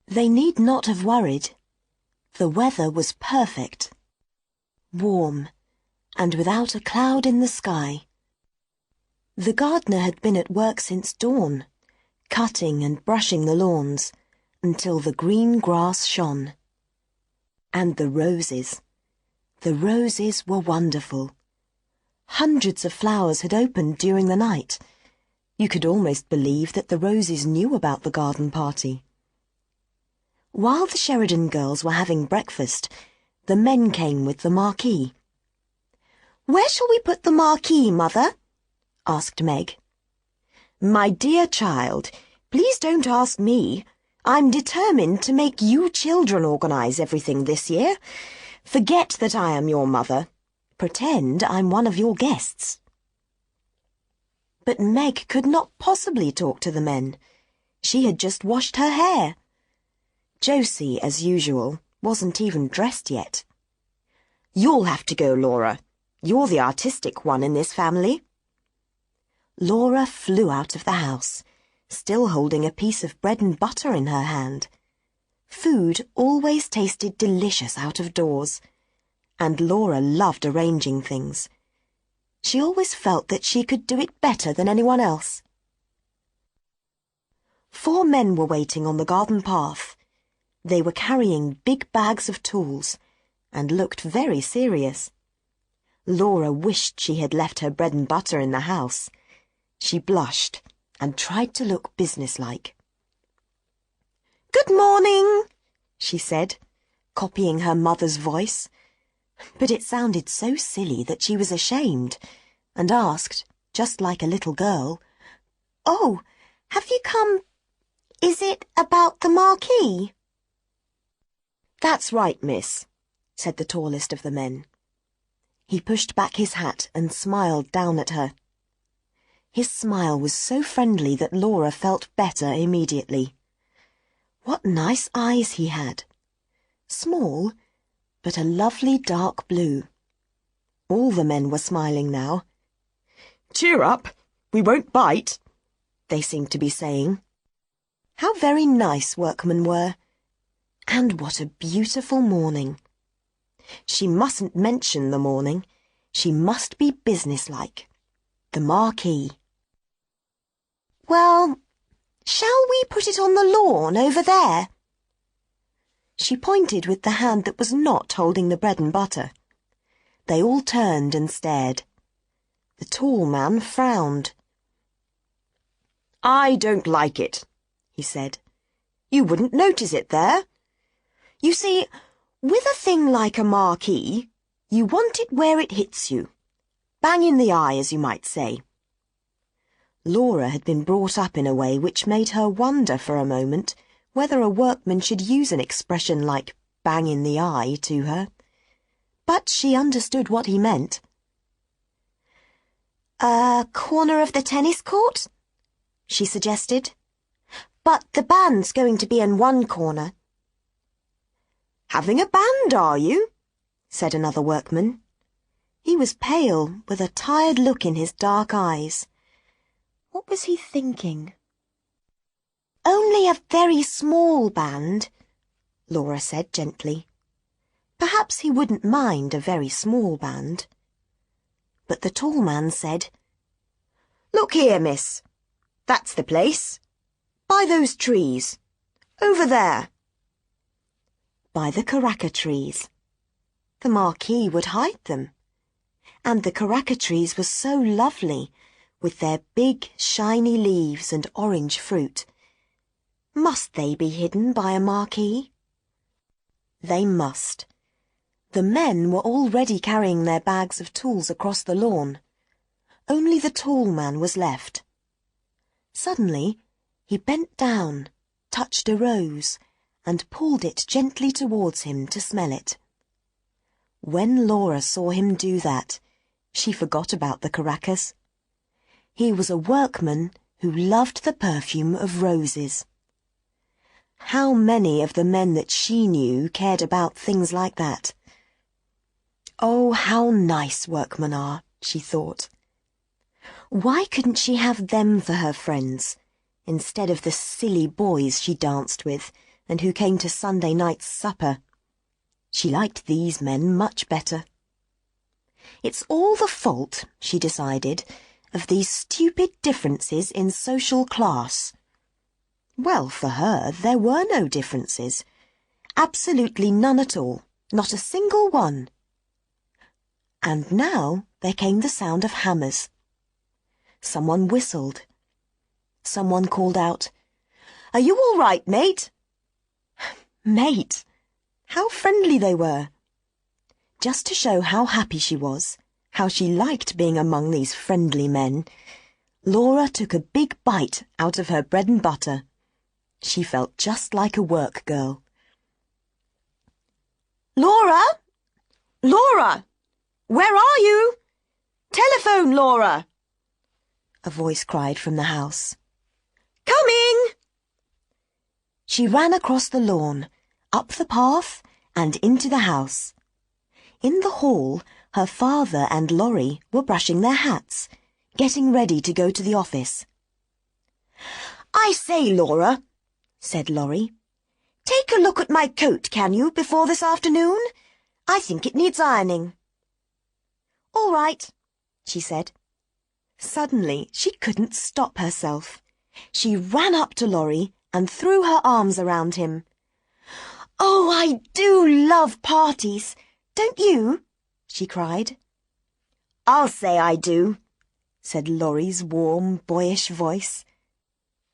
They need not have worried. The weather was perfect. Warm, and without a cloud in the sky. The gardener had been at work since dawn, cutting and brushing the lawns, until the green grass shone. And the roses were wonderful. Hundreds of flowers had opened during the night. You could almost believe that the roses knew about the garden party. While the Sheridan girls were having breakfast, the men came with the marquee. "Where shall we put the marquee, Mother?" asked Meg. "My dear child, please don't ask me. I'm determined to make you children organize everything this year. Forget that I am your mother. Pretend I'm one of your guests." But Meg could not possibly talk to the men. She had just washed her hair. Josie, as usual, wasn't even dressed yet. "You'll have to go, Laura. You're the artistic one in this family." Laura flew out of the house, still holding a piece of bread and butter in her hand. Food always tasted delicious out of doors, and Laura loved arranging things. She always felt that she could do it better than anyone else. 4 men were waiting on the garden path. They were carrying big bags of tools and looked very serious. Laura wished she had left her bread and butter in the house. She blushed and tried to look businesslike. "Good morning," she said, copying her mother's voice. But it sounded so silly that she was ashamed and asked, just like a little girl, "Oh, have you come? Is it about the marquee?" "That's right, miss," said the tallest of the men. He pushed back his hat and smiled down at her. His smile was so friendly that Laura felt better immediately. What nice eyes he had. Small, but a lovely dark blue. All the men were smiling now. "Cheer up, we won't bite," they seemed to be saying. How very nice workmen were. And what a beautiful morning. She mustn't mention the morning. She must be businesslike. The marquee. "Well, shall we put it on the lawn over there?" She pointed with the hand that was not holding the bread and butter. They all turned and stared. The tall man frowned. "I don't like it," he said. "You wouldn't notice it there. You see, with a thing like a marquee, you want it where it hits you. Bang in the eye, as you might say." Laura had been brought up in a way which made her wonder for a moment whether a workman should use an expression like bang in the eye to her. But she understood what he meant. "A corner of the tennis court?" she suggested. "But the band's going to be in one corner." "Having a band, are you?" said another workman. He was pale, with a tired look in his dark eyes. What was he thinking? "Only a very small band," Laura said gently. Perhaps he wouldn't mind a very small band. But the tall man said, "Look here, miss. That's the place. By those trees. Over there." By the karaka trees. The marquee would hide them. And the karaka trees were so lovely, with their big, shiny leaves and orange fruit. Must they be hidden by a marquee? They must. The men were already carrying their bags of tools across the lawn. Only the tall man was left. Suddenly, he bent down, touched a rose, and pulled it gently towards him to smell it. When Laura saw him do that, she forgot about the karacas. He was a workman who loved the perfume of roses. How many of the men that she knew cared about things like that? Oh, how nice workmen are, she thought. Why couldn't she have them for her friends, instead of the silly boys she danced with, and who came to Sunday night's supper. She liked these men much better. It's all the fault, she decided, of these stupid differences in social class. Well, for her, there were no differences. Absolutely none at all, not a single one. And now there came the sound of hammers. Someone whistled. Someone called out, "Are you all right, mate?" Mate! How friendly they were! Just to show how happy she was, how she liked being among these friendly men, Laura took a big bite out of her bread and butter. She felt just like a work girl. "Laura! Laura! Where are you? Telephone, Laura!" a voice cried from the house. "Coming!" She ran across the lawn, up the path, and into the house. In the hall, her father and Laurie were brushing their hats, getting ready to go to the office. "I say, Laura," said Laurie, "take a look at my coat, can you, before this afternoon? I think it needs ironing." "All right," she said. Suddenly, she couldn't stop herself. She ran up to Laurie and threw her arms around him. "Oh, I do love parties, don't you?" she cried. "I'll say I do," said Laurie's warm, boyish voice.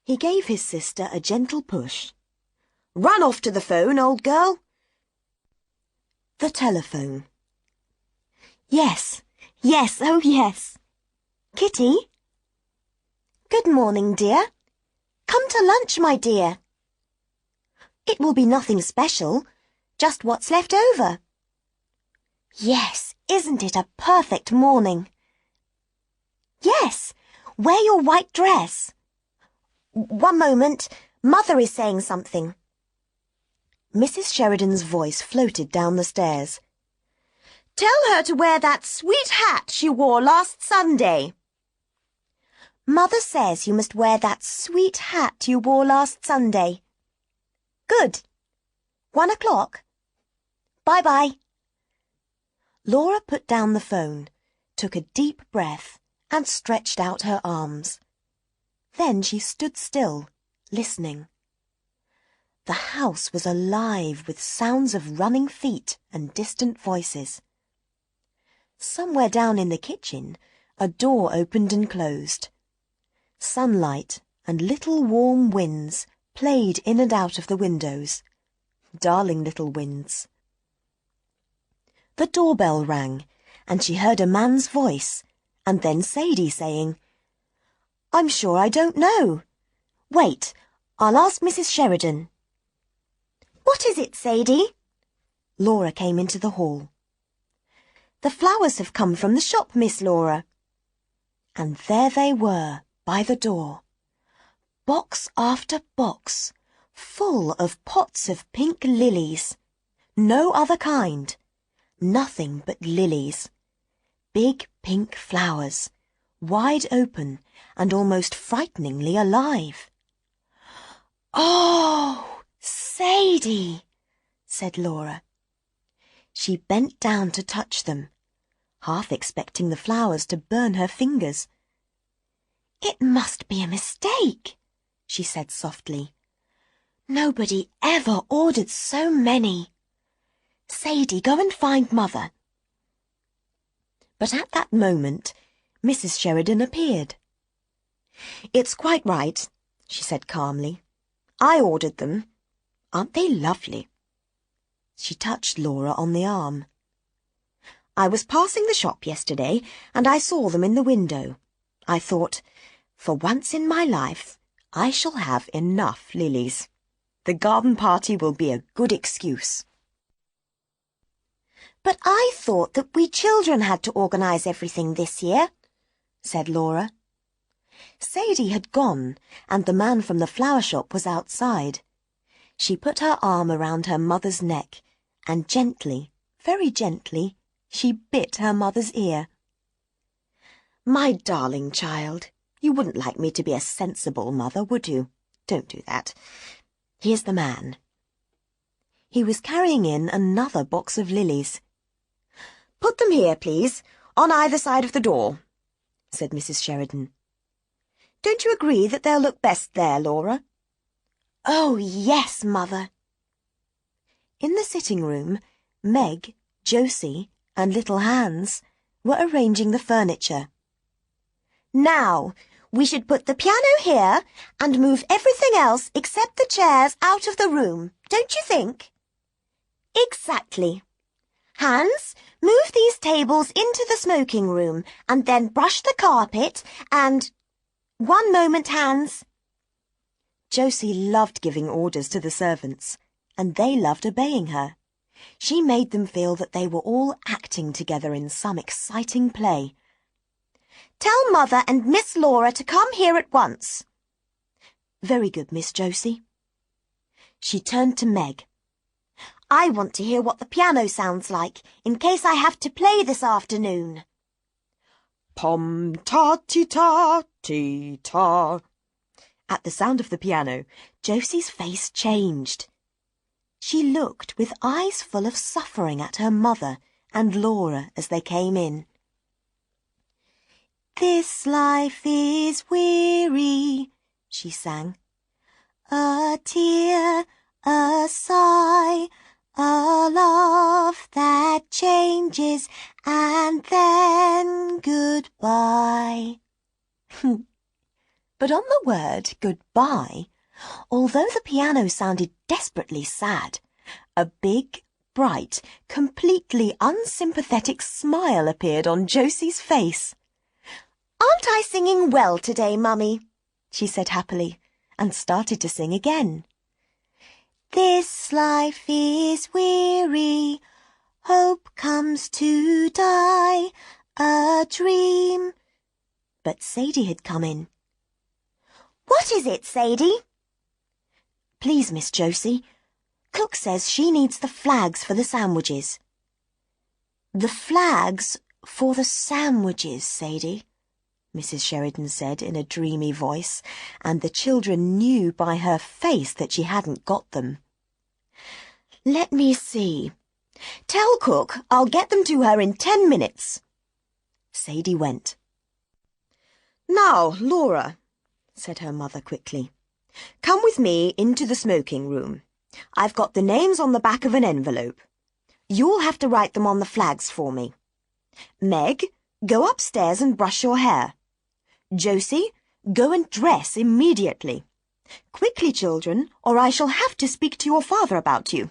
He gave his sister a gentle push. "Run off to the phone, old girl." The telephone. Yes, yes, oh yes. Kitty? "Good morning, dear. Come to lunch, my dear." "It will be nothing special, just what's left over." "Yes, isn't it a perfect morning?" "Yes, wear your white dress." "One moment, Mother is saying something." Mrs. Sheridan's voice floated down the stairs. "Tell her to wear that sweet hat she wore last Sunday." "Mother says you must wear that sweet hat you wore last Sunday." "Good. 1 o'clock. Bye-bye." Laura put down the phone, took a deep breath, and stretched out her arms. Then she stood still, listening. The house was alive with sounds of running feet and distant voices. Somewhere down in the kitchen, a door opened and closed. Sunlight and little warm winds played in and out of the windows. Darling little winds. The doorbell rang, and she heard a man's voice, and then Sadie saying, "I'm sure I don't know. Wait, I'll ask Mrs. Sheridan." "What is it, Sadie?" Laura came into the hall. "The flowers have come from the shop, Miss Laura." And there they were, by the door. Box after box, full of pots of pink lilies. No other kind. Nothing but lilies. Big pink flowers, wide open and almost frighteningly alive. "Oh, Sadie," said Laura. She bent down to touch them, half expecting the flowers to burn her fingers. "It must be a mistake," she said softly. "Nobody ever ordered so many. Sadie, go and find Mother." But at that moment, Mrs. Sheridan appeared. "It's quite right," she said calmly. "I ordered them. Aren't they lovely?" She touched Laura on the arm. "I was passing the shop yesterday, and I saw them in the window. I thought, for once in my life, I shall have enough lilies. The garden party will be a good excuse." "But I thought that we children had to organise everything this year," said Laura. Sadie had gone, and the man from the flower shop was outside. She put her arm around her mother's neck, and gently, very gently, she bit her mother's ear. "My darling child, you wouldn't like me to be a sensible mother, would you? Don't do that. Here's the man. He was carrying in another box of lilies. "Put them here, please, on either side of the door," said Mrs. Sheridan. "Don't you agree that they'll look best there, Laura?" "Oh, yes, Mother." In the sitting room, Meg, Josie, and little Hans were arranging the furniture. "Now, we should put the piano here and move everything else except the chairs out of the room, don't you think?" "Exactly. Hans, move these tables into the smoking room and then brush the carpet and... One moment, Hans." Josie loved giving orders to the servants, and they loved obeying her. She made them feel that they were all acting together in some exciting play. "Tell Mother and Miss Laura to come here at once." "Very good, Miss Josie." She turned to Meg. "I want to hear what the piano sounds like, in case I have to play this afternoon." Pom-ta-ti-ta-ti-ta. At the sound of the piano, Josie's face changed. She looked with eyes full of suffering at her mother and Laura as they came in. "This life is weary," she sang. "A tear, a sigh, a love that changes, and then goodbye." But on the word goodbye, although the piano sounded desperately sad, a big, bright, completely unsympathetic smile appeared on Josie's face. "Aren't I singing well today, Mummy?" she said happily, and started to sing again. "This life is weary, hope comes to die, a dream." But Sadie had come in. "What is it, Sadie?" "Please, Miss Josie, Cook says she needs the flags for the sandwiches." "The flags for the sandwiches, Sadie," Mrs. Sheridan said in a dreamy voice, and the children knew by her face that she hadn't got them. "Let me see. Tell Cook I'll get them to her in 10 minutes. Sadie went. "Now, Laura," said her mother quickly, "come with me into the smoking room. I've got the names on the back of an envelope. You'll have to write them on the flags for me. Meg, go upstairs and brush your hair. Josie, go and dress immediately. Quickly, children, or I shall have to speak to your father about you.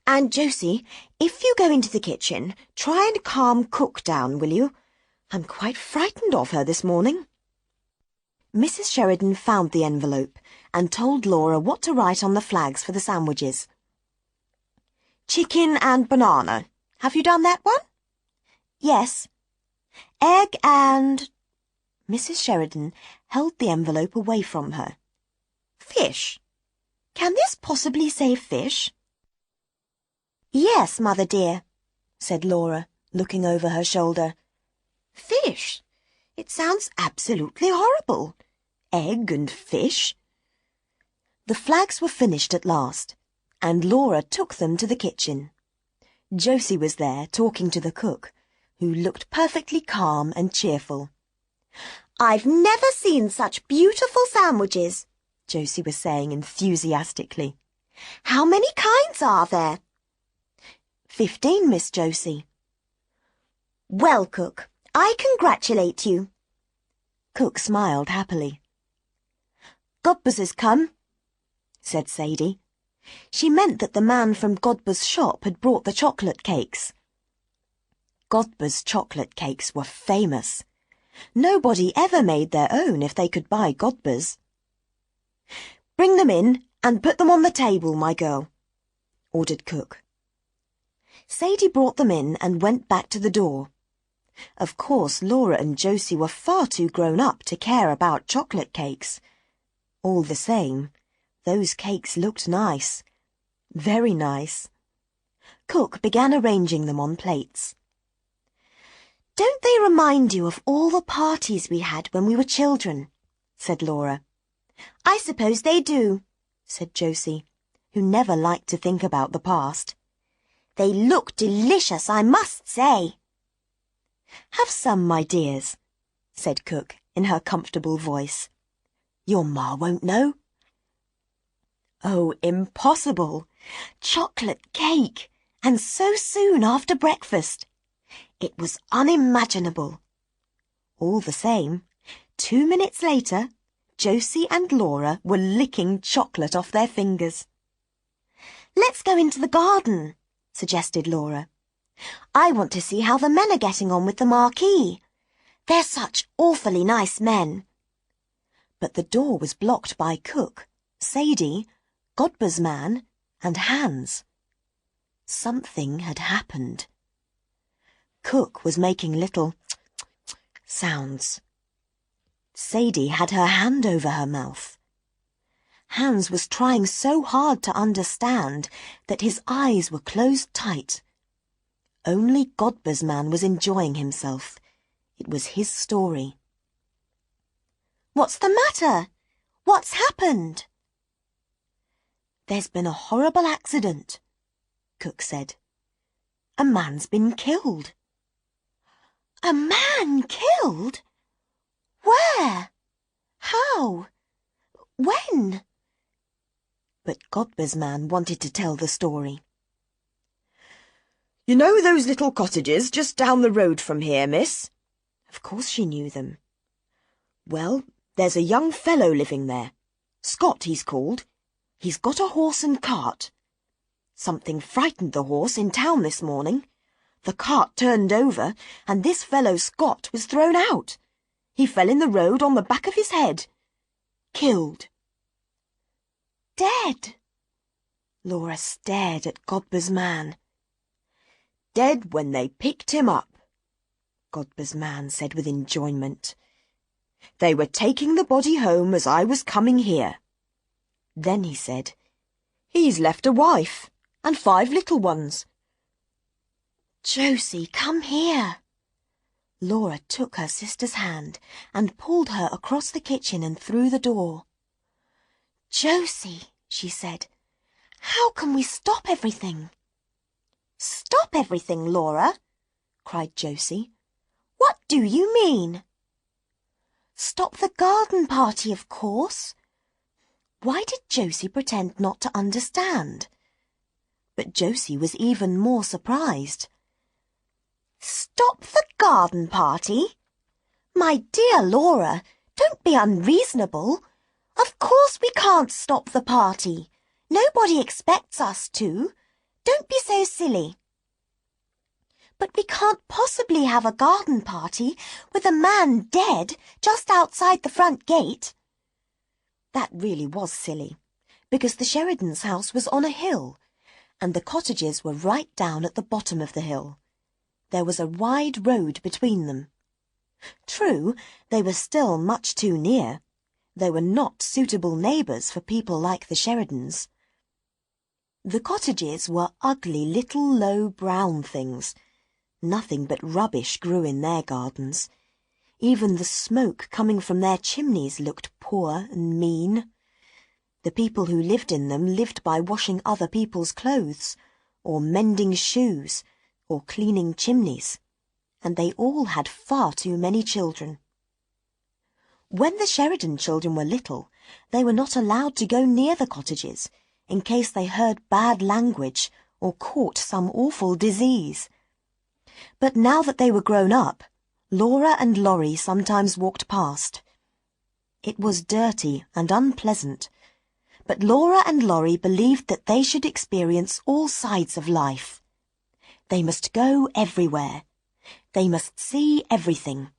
And Josie, if you go into the kitchen, try and calm Cook down, will you? I'm quite frightened of her this morning." Mrs. Sheridan found the envelope and told Laura what to write on the flags for the sandwiches. "Chicken and banana. Have you done that one?" "Yes." "Egg and..." Mrs. Sheridan held the envelope away from her. "Fish. Can this possibly say fish?" "Yes, Mother dear," said Laura, looking over her shoulder. "Fish? It sounds absolutely horrible. Egg and fish." The flags were finished at last, and Laura took them to the kitchen. Josie was there talking to the cook, who looked perfectly calm and cheerful. "I've never seen such beautiful sandwiches," Josie was saying enthusiastically. "How many kinds are there?" 15, Miss Josie. "Well, Cook, I congratulate you." Cook smiled happily. "Godber's come," said Sadie. She meant that the man from Godber's shop had brought the chocolate cakes. Godber's chocolate cakes were famous. Nobody ever made their own if they could buy Godber's. "Bring them in and put them on the table, my girl," ordered Cook. Sadie brought them in and went back to the door. Of course, Laura and Josie were far too grown up to care about chocolate cakes. All the same, those cakes looked nice. Very nice. Cook began arranging them on plates. "Don't they remind you of all the parties we had when we were children?" said Laura. "I suppose they do," said Josie. who never liked to think about the past. "They look delicious, I must say." "Have some, my dears," said Cook in her comfortable voice. "Your ma won't know." Oh, impossible! Chocolate cake, and so soon after breakfast. It was unimaginable. All the same, 2 minutes later, Josie and Laura were licking chocolate off their fingers. "Let's go into the garden," suggested Laura. "I want to see how the men are getting on with the marquee. They're such awfully nice men." But the door was blocked by Cook, Sadie, Godber's man, and Hans. Something had happened. Cook was making little sounds. Sadie had her hand over her mouth. Hans was trying so hard to understand that his eyes were closed tight. Only Godber's man was enjoying himself. It was his story. "What's the matter? What's happened?" "There's been a horrible accident," Cook said. "A man's been killed." "A man killed? Where? How? When?" But Godber's man wanted to tell the story. "You know those little cottages just down the road from here, miss?" Of course she knew them. "Well, there's a young fellow living there. Scott, he's called. He's got a horse and cart. Something frightened the horse in town this morning. The cart turned over, and this fellow Scott was thrown out. He fell in the road on the back of his head. Killed." "Dead?" Laura stared at Godber's man. "Dead when they picked him up," Godber's man said with enjoyment. "They were taking the body home as I was coming here." Then he said, "He's left a wife and 5 little ones." "Josie, come here." Laura took her sister's hand and pulled her across the kitchen and through the door. "Josie," she said, "how can we stop everything?" "Stop everything, Laura?" cried Josie. "What do you mean?" "Stop the garden party, of course." Why did Josie pretend not to understand? But Josie was even more surprised. "Stop the garden party? My dear Laura, don't be unreasonable. Of course we can't stop the party. Nobody expects us to. Don't be so silly." "But we can't possibly have a garden party with a man dead just outside the front gate." That really was silly, because the Sheridans' house was on a hill, and the cottages were right down at the bottom of the hill. There was a wide road between them. True, they were still much too near. They were not suitable neighbours for people like the Sheridans. The cottages were ugly little low brown things. Nothing but rubbish grew in their gardens. Even the smoke coming from their chimneys looked poor and mean. The people who lived in them lived by washing other people's clothes, or mending shoes, or cleaning chimneys, and they all had far too many children. When the Sheridan children were little, they were not allowed to go near the cottages, in case they heard bad language or caught some awful disease. But now that they were grown up, Laura and Laurie sometimes walked past. It was dirty and unpleasant, but Laura and Laurie believed that they should experience all sides of life. They must go everywhere. They must see everything.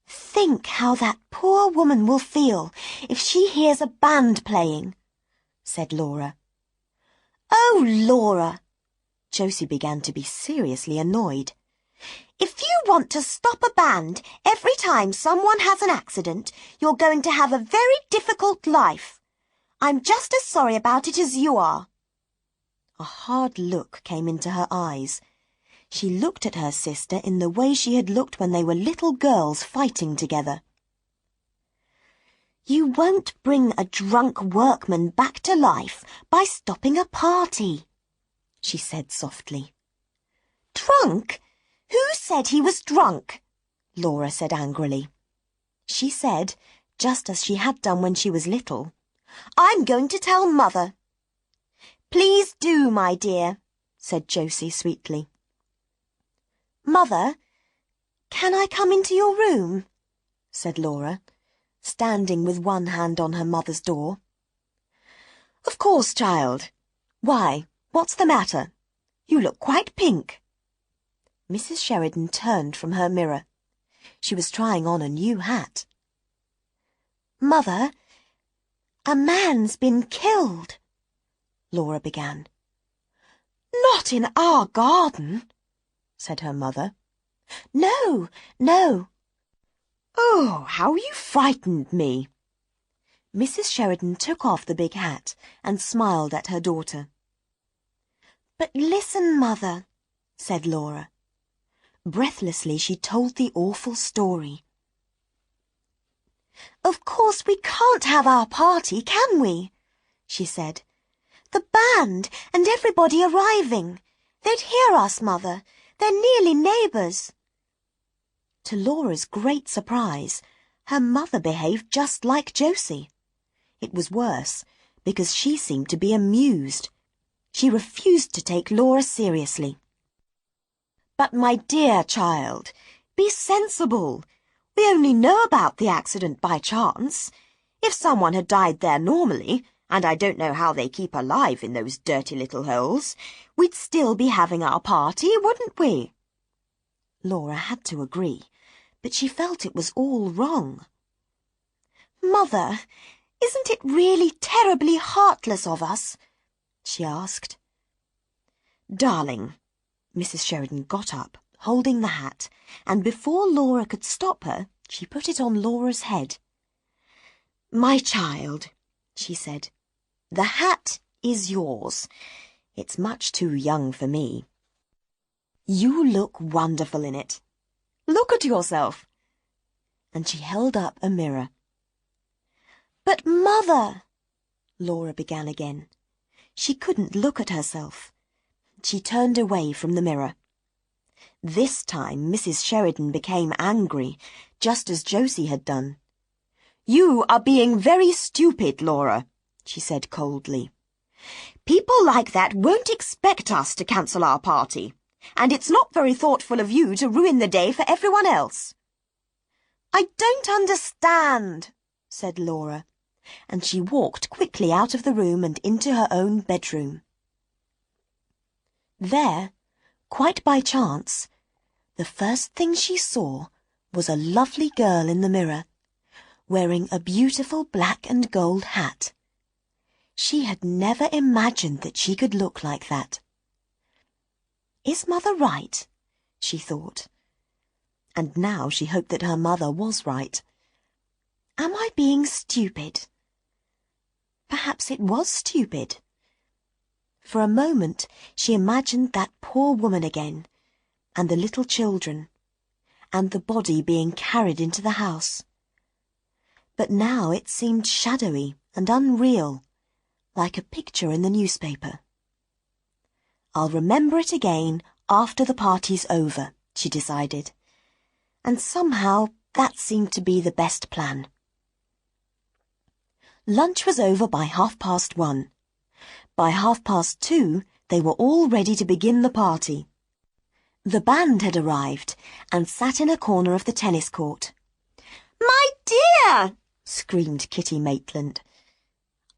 "Think how that poor woman will feel if she hears a band playing," said Laura. "Oh, Laura!" Josie began to be seriously annoyed. "If you want to stop a band every time someone has an accident, you're going to have a very difficult life. I'm just as sorry about it as you are." A hard look came into her eyes. She looked at her sister in the way she had looked when they were little girls fighting together. You won't bring a drunk workman back to life by stopping a party, she said softly. Drunk? Who said he was drunk? Laura said angrily. She said, just as she had done when she was little, I'm going to tell Mother. Please do, my dear, said Josie sweetly. Mother, can I come into your room? Said Laura, standing with one hand on her mother's door. Of course, child. Why, what's the matter? You look quite pink. Mrs. Sheridan turned from her mirror. She was trying on a new hat. Mother, a man's been killed, Laura began. Not in our garden, said her mother. No, no. Oh, how you frightened me. Mrs. Sheridan took off the big hat and smiled at her daughter. But listen, Mother, said Laura. Breathlessly she told the awful story. Of course we can't have our party, can we? She said. The band and everybody arriving. They'd hear us, Mother. They're nearly neighbours. To Laura's great surprise, her mother behaved just like Josie. It was worse, because she seemed to be amused. She refused to take Laura seriously. But my dear child, be sensible. We only know about the accident by chance. If someone had died there normally, and I don't know how they keep alive in those dirty little holes, we'd still be having our party, wouldn't we? Laura had to agree, but she felt it was all wrong. Mother, isn't it really terribly heartless of us? She asked. Darling, Mrs. Sheridan got up, holding the hat, and before Laura could stop her, she put it on Laura's head. My child, she said, the hat is yours. It's much too young for me. You look wonderful in it. Look at yourself. And she held up a mirror. But Mother, Laura began again. She couldn't look at herself. She turned away from the mirror. This time Mrs. Sheridan became angry, just as Josie had done. You are being very stupid, Laura, she said coldly. People like that won't expect us to cancel our party, and it's not very thoughtful of you to ruin the day for everyone else. I don't understand, said Laura, and she walked quickly out of the room and into her own bedroom. There, quite by chance, the first thing she saw was a lovely girl in the mirror, wearing a beautiful black and gold hat. She had never imagined that she could look like that. Is Mother right? She thought. And now she hoped that her mother was right. Am I being stupid? Perhaps it was stupid. For a moment she imagined that poor woman again, and the little children, and the body being carried into the house. But now it seemed shadowy and unreal, like a picture in the newspaper. I'll remember it again after the party's over, she decided, and somehow that seemed to be the best plan. Lunch was over by 1:30. By 2:30 they were all ready to begin the party. The band had arrived and sat in a corner of the tennis court. My dear, screamed Kitty Maitland.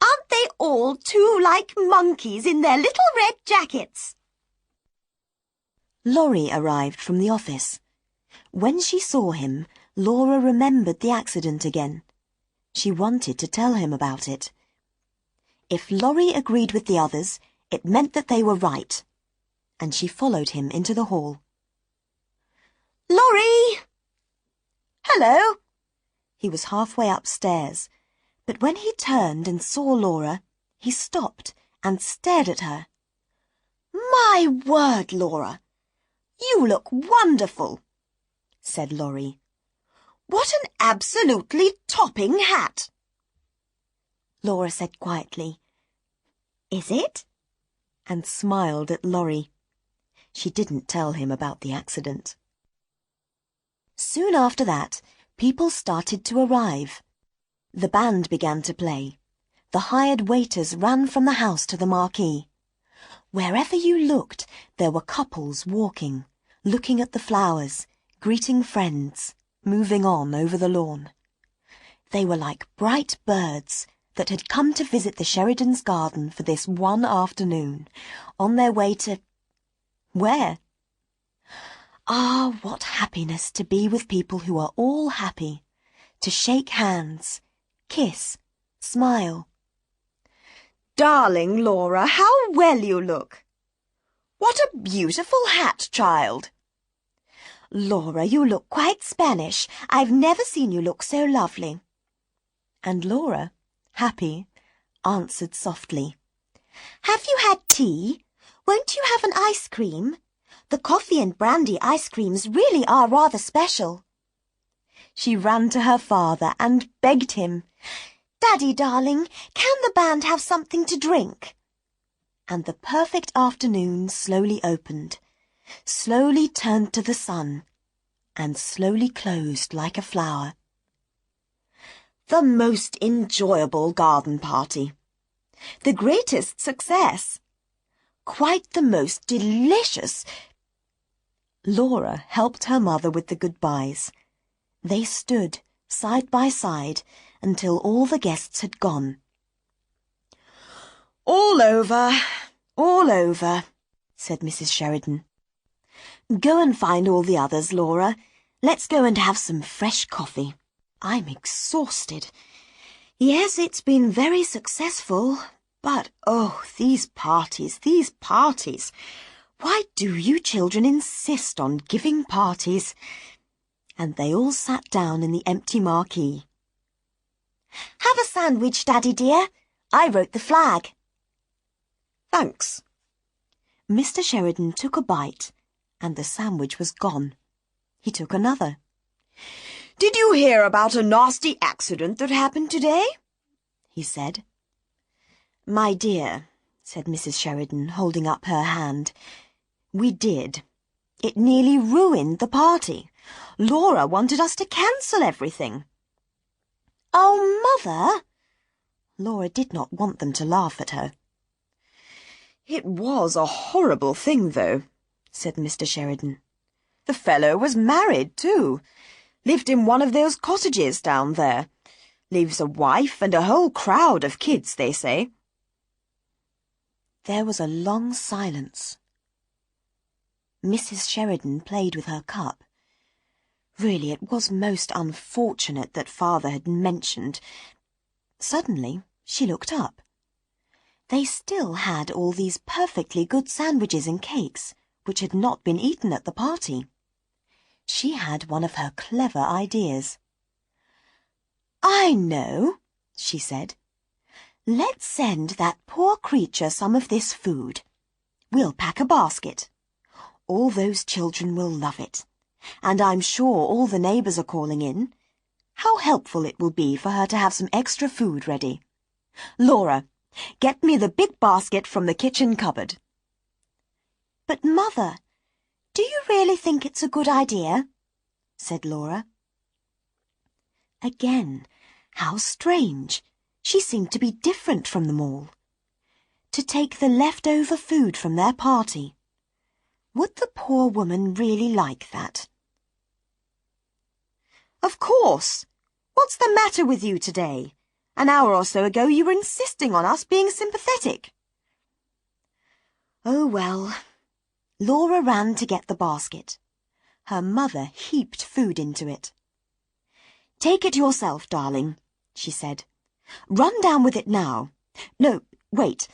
Aren't they all too like monkeys in their little red jackets? Laurie arrived from the office. When she saw him, Laura remembered the accident again. She wanted to tell him about it. If Laurie agreed with the others, it meant that they were right, and she followed him into the hall. Laurie! Hello! He was halfway upstairs, but when he turned and saw Laura, he stopped and stared at her. My word, Laura! You look wonderful, said Laurie. What an absolutely topping hat! Laura said quietly. Is it? And smiled at Laurie. She didn't tell him about the accident. Soon after that, people started to arrive. The band began to play. The hired waiters ran from the house to the marquee. Wherever you looked, there were couples walking, looking at the flowers, greeting friends, moving on over the lawn. They were like bright birds that had come to visit the Sheridans' garden for this one afternoon, on their way to... where? Ah, what happiness to be with people who are all happy, to shake hands, kiss, smile. Darling Laura, how well you look! What a beautiful hat, child! Laura, you look quite Spanish. I've never seen you look so lovely. And Laura, happy, answered softly. Have you had tea? Won't you have an ice cream? The coffee and brandy ice creams really are rather special. She ran to her father and begged him, Daddy, darling, can the band have something to drink? And the perfect afternoon slowly opened, slowly turned to the sun, and slowly closed like a flower. The most enjoyable garden party. The greatest success. Quite the most delicious... Laura helped her mother with the goodbyes. They stood side by side until all the guests had gone. All over, said Mrs. Sheridan. Go and find all the others, Laura. Let's go and have some fresh coffee. I'm exhausted. Yes, it's been very successful, but oh, these parties. Why do you children insist on giving parties? And they all sat down in the empty marquee. Have a sandwich, Daddy dear. I wrote the flag. Thanks. Mr. Sheridan took a bite, and the sandwich was gone. He took another. Did you hear about a nasty accident that happened today? He said. My dear, said Mrs. Sheridan, holding up her hand, we did. It nearly ruined the party. Laura wanted us to cancel everything. Oh, Mother! Laura did not want them to laugh at her. It was a horrible thing, though, said Mr. Sheridan. The fellow was married, too. Lived in one of those cottages down there. Leaves a wife and a whole crowd of kids, they say. There was a long silence. Mrs. Sheridan played with her cup. Really, it was most unfortunate that Father had mentioned. Suddenly, she looked up. They still had all these perfectly good sandwiches and cakes, which had not been eaten at the party. She had one of her clever ideas. I know, she said. Let's send that poor creature some of this food. We'll pack a basket. All those children will love it. And I'm sure all the neighbours are calling in. How helpful it will be for her to have some extra food ready. Laura, get me the big basket from the kitchen cupboard. But, Mother, do you really think it's a good idea? Said Laura. Again, how strange. She seemed to be different from them all. To take the leftover food from their party. Would the poor woman really like that? Of course. What's the matter with you today? An hour or so ago you were insisting on us being sympathetic. Oh, well. Laura ran to get the basket. Her mother heaped food into it. Take it yourself, darling, she said. Run down with it now. No, wait.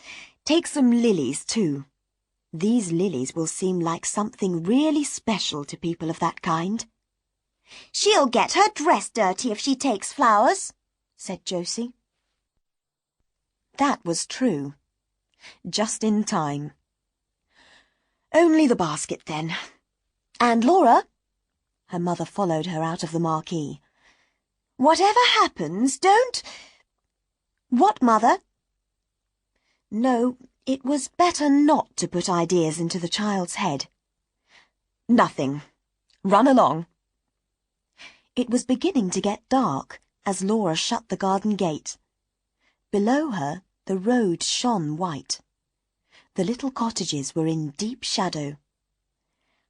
Take some lilies, too. These lilies will seem like something really special to people of that kind. She'll get her dress dirty if she takes flowers, said Josie. That was true. Just in time. Only the basket, then. And Laura, her mother followed her out of the marquee. Whatever happens, don't... What, Mother? No, it was better not to put ideas into the child's head. Nothing. Run along. It was beginning to get dark as Laura shut the garden gate. Below her, the road shone white. The little cottages were in deep shadow.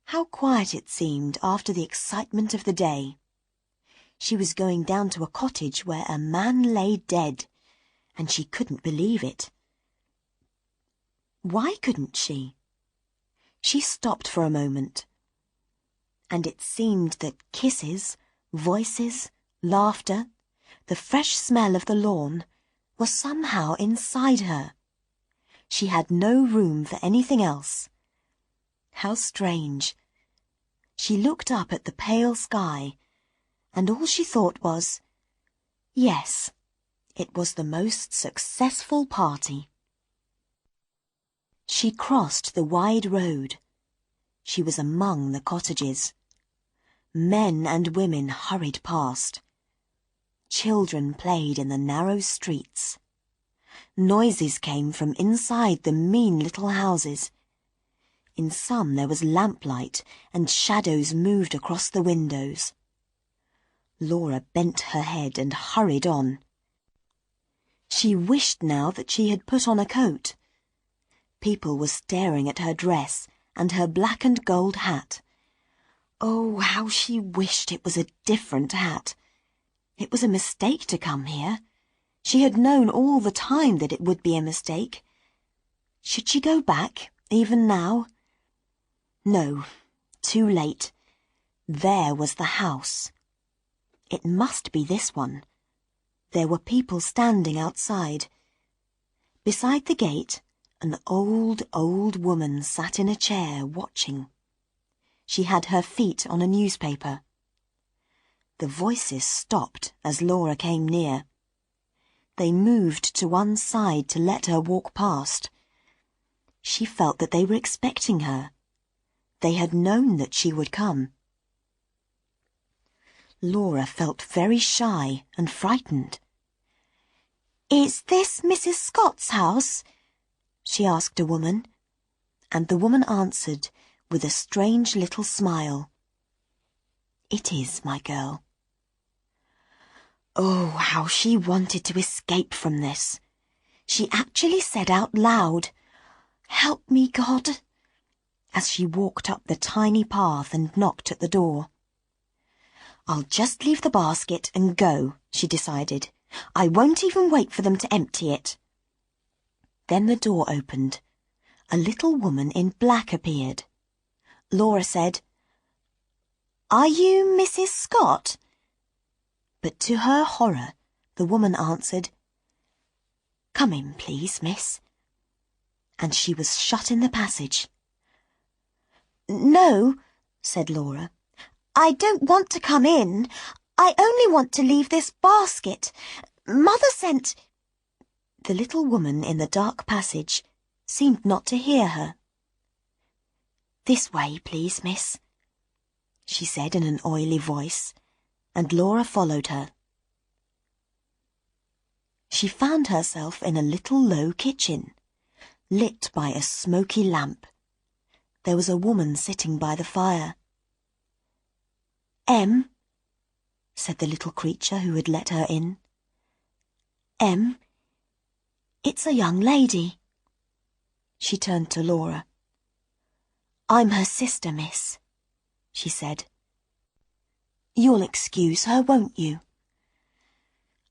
How quiet it seemed after the excitement of the day. She was going down to a cottage where a man lay dead, and she couldn't believe it. Why couldn't she? She stopped for a moment, and it seemed that kisses, voices, laughter, the fresh smell of the lawn, was somehow inside her. She had no room for anything else. How strange. She looked up at the pale sky, and all she thought was, yes, it was the most successful party. She crossed the wide road. She was among the cottages. Men and women hurried past. Children played in the narrow streets. Noises came from inside the mean little houses. In some there was lamplight, and shadows moved across the windows. Laura bent her head and hurried on. She wished now that she had put on a coat. People were staring at her dress and her black and gold hat. Oh, how she wished it was a different hat. It was a mistake to come here. She had known all the time that it would be a mistake. Should she go back, even now? No, too late. There was the house. It must be this one. There were people standing outside. Beside the gate, an old woman sat in a chair, watching. She had her feet on a newspaper. The voices stopped as Laura came near. They moved to one side to let her walk past. She felt that they were expecting her. They had known that she would come. Laura felt very shy and frightened. "Is this Mrs. Scott's house?" she asked a woman, and the woman answered with a strange little smile. "It is, my girl." Oh, how she wanted to escape from this. She actually said out loud, "Help me, God," as she walked up the tiny path and knocked at the door. "I'll just leave the basket and go," she decided. "I won't even wait for them to empty it." Then the door opened. A little woman in black appeared. Laura said, "Are you Mrs. Scott?" But to her horror, the woman answered, "Come in, please, miss." And she was shut in the passage. "No," said Laura, "I don't want to come in. I only want to leave this basket. Mother sent—" The little woman in the dark passage seemed not to hear her. "This way, please, miss," she said in an oily voice, and Laura followed her. She found herself in a little low kitchen, lit by a smoky lamp. There was a woman sitting by the fire. "Em," said the little creature who had let her in. "Em, it's a young lady." She turned to Laura. "I'm her sister, miss," she said. "You'll excuse her, won't you?"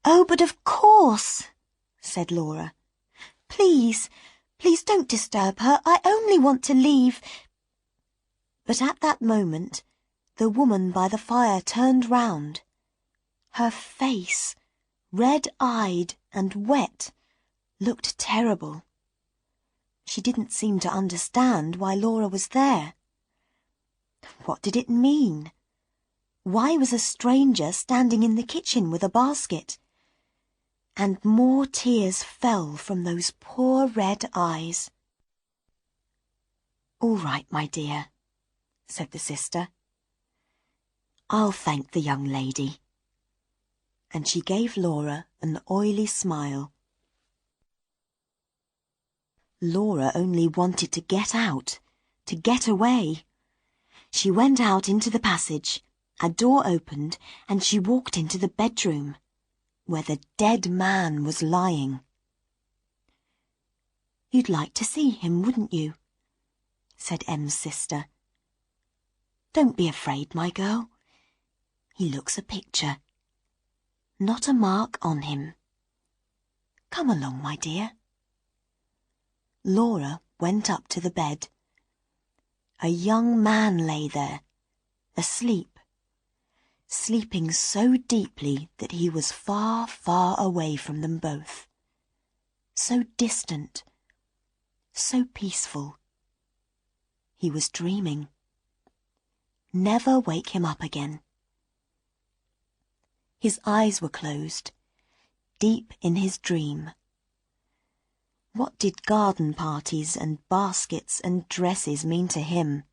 "Oh, but of course," said Laura. "Please, please don't disturb her. I only want to leave." But at that moment, the woman by the fire turned round. Her face, red-eyed and wet, looked terrible. She didn't seem to understand why Laura was there. What did it mean? Why was a stranger standing in the kitchen with a basket? And more tears fell from those poor red eyes. "All right, my dear," said the sister. "I'll thank the young lady." And she gave Laura an oily smile. Laura only wanted to get out, to get away. She went out into the passage, a door opened, and she walked into the bedroom, where the dead man was lying. "You'd like to see him, wouldn't you?" said Em's sister. "Don't be afraid, my girl. He looks a picture. Not a mark on him. Come along, my dear." Laura went up to the bed. A young man lay there, asleep, sleeping so deeply that he was far, far away from them both. So distant, so peaceful. He was dreaming. Never wake him up again. His eyes were closed, deep in his dream. What did garden parties and baskets and dresses mean to him?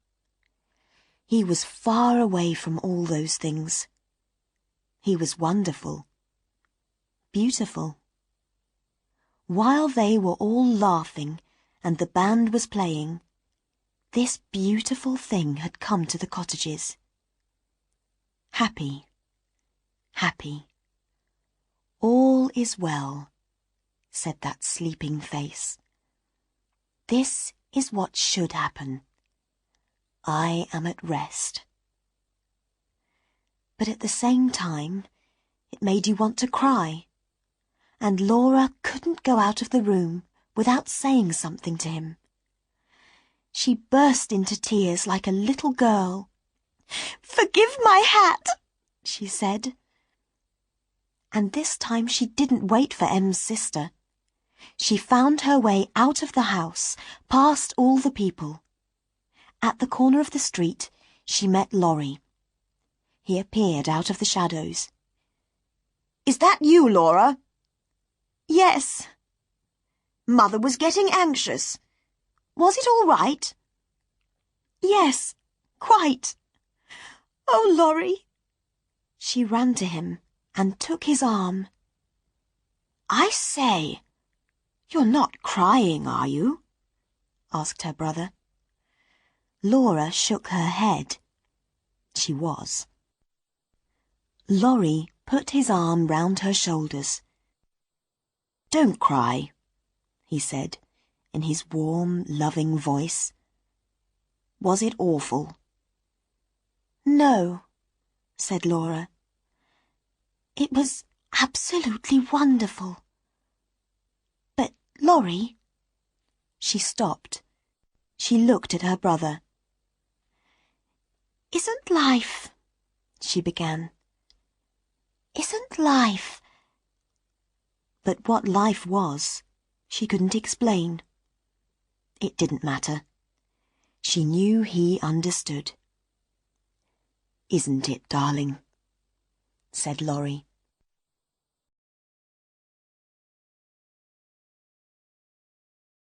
He was far away from all those things. He was wonderful, beautiful. While they were all laughing and the band was playing, this beautiful thing had come to the cottages. Happy, happy. "All is well," said that sleeping face. "This is what should happen. I am at rest." But at the same time, it made you want to cry, and Laura couldn't go out of the room without saying something to him. She burst into tears like a little girl. "Forgive my hat," she said. And this time she didn't wait for Em's sister. She found her way out of the house, past all the people. At the corner of the street, she met Laurie. He appeared out of the shadows. "Is that you, Laura?" "Yes." "Mother was getting anxious. Was it all right?" "Yes, quite. Oh, Laurie." She ran to him and took his arm. "I say, you're not crying, are you?" asked her brother. Laura shook her head. She was. Laurie put his arm round her shoulders. "Don't cry," he said, in his warm, loving voice. "Was it awful?" "No," said Laura. "It was absolutely wonderful. But, Laurie—" She stopped. She looked at her brother. "Isn't life—" she began. "Isn't life—" But what life was, she couldn't explain. It didn't matter. She knew he understood. "Isn't it, darling?" said Laurie.